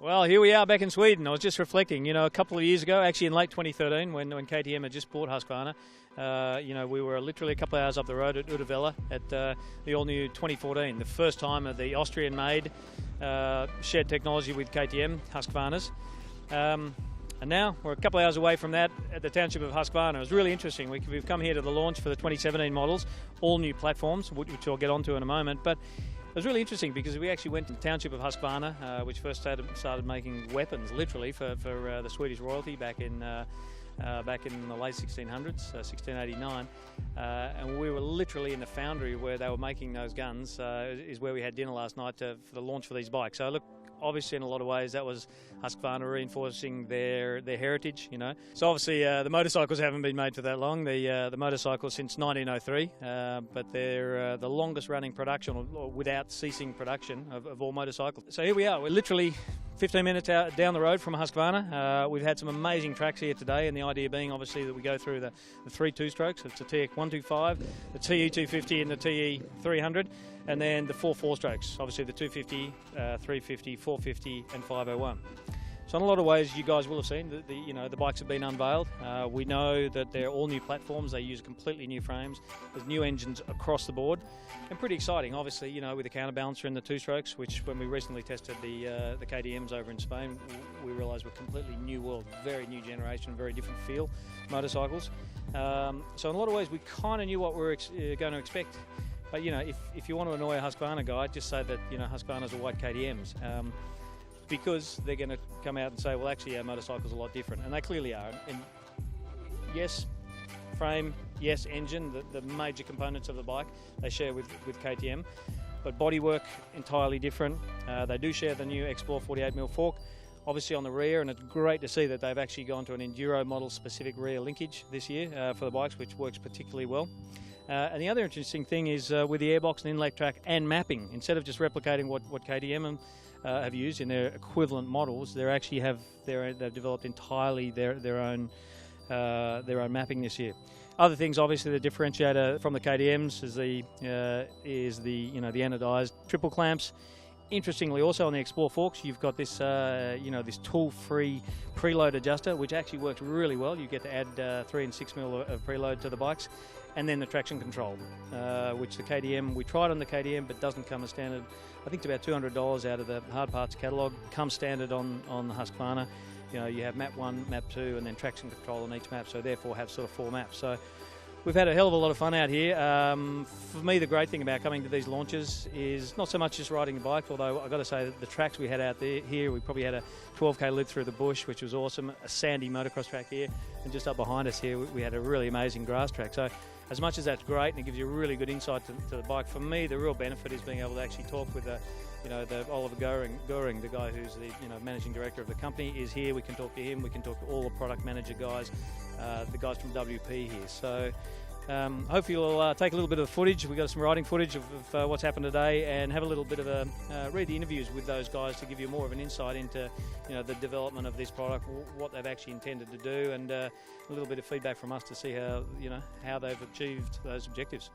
Well, here we are back in Sweden. I was just reflecting, a couple of years ago, actually in late 2013, when KTM had just bought Husqvarna, we were literally a couple of hours up the road at Uddevalla at the all-new 2014, the first time of the Austrian-made shared technology with KTM, Husqvarna's. And now we're a couple of hours away from that at the township of Husqvarna. It was really interesting. We've come here to the launch for the 2017 models, all new platforms, which I'll get onto in a moment. But it was really interesting because we actually went to the township of Husqvarna, which first started making weapons, literally, for the Swedish royalty back in the late 1600s, 1689. And we were literally in the foundry where they were making those guns, is where we had dinner last night for the launch for these bikes. So look, obviously in a lot of ways that was Husqvarna reinforcing their heritage, So obviously the motorcycles haven't been made for that long, the motorcycles since 1903, but they're the longest running production or without ceasing production of all motorcycles. So here we are, we're literally 15 minutes down the road from Husqvarna. We've had some amazing tracks here today, and the idea being obviously that we go through the three two-strokes. It's the TX125, the TE250 and the TE300, and then the four four-strokes, obviously the 250, 350, 450 and 501. So in a lot of ways you guys will have seen that the bikes have been unveiled. We know that they're all new platforms, they use completely new frames, there's new engines across the board, and pretty exciting obviously, with the counterbalancer in the two-strokes, which when we recently tested the KTMs over in Spain, we realised were completely new world, very new generation, very different feel motorcycles. So in a lot of ways we kind of knew what we were going to expect, but if you want to annoy a Husqvarna guy, just say that Husqvarna's are white KTMs. Because they're going to come out and say, well, actually, our motorcycle's a lot different, and they clearly are. And yes, frame, yes, engine, the major components of the bike they share with KTM, but bodywork entirely different. They do share the new Explore 48mm fork, obviously on the rear, and it's great to see that they've actually gone to an Enduro model specific rear linkage this year for the bikes, which works particularly well. And the other interesting thing is with the airbox and inlet track and mapping, instead of just replicating what KTM have used in their equivalent models, they actually they've developed entirely their own mapping this year. Other things, obviously, the differentiator from the KTMs is the anodized triple clamps. Interestingly, also on the Explore forks, you've got this this tool-free preload adjuster, which actually works really well. You get to add 3 and 6mm of preload to the bikes, and then the traction control, which the KTM, we tried on the KTM, but doesn't come as standard. I think it's about $200 out of the hard parts catalogue. Comes standard on the Husqvarna. You have map 1, map 2, and then traction control on each map, so therefore have sort of 4 maps. So we've had a hell of a lot of fun out here. For me, the great thing about coming to these launches is not so much just riding the bike, although I've got to say that the tracks we had out here, we probably had a 12k loop through the bush, which was awesome, a sandy motocross track here, and just up behind us here, we had a really amazing grass track. So as much as that's great and it gives you a really good insight to the bike, for me, the real benefit is being able to actually talk with the Oliver Goering, the guy who's the managing director of the company, is here. We can talk to him. We can talk to all the product manager guys, the guys from WP here. So hopefully you'll take a little bit of the footage. We've got some riding footage of what's happened today, and have a little bit of read the interviews with those guys to give you more of an insight into the development of this product, what they've actually intended to do, and a little bit of feedback from us to see how they've achieved those objectives.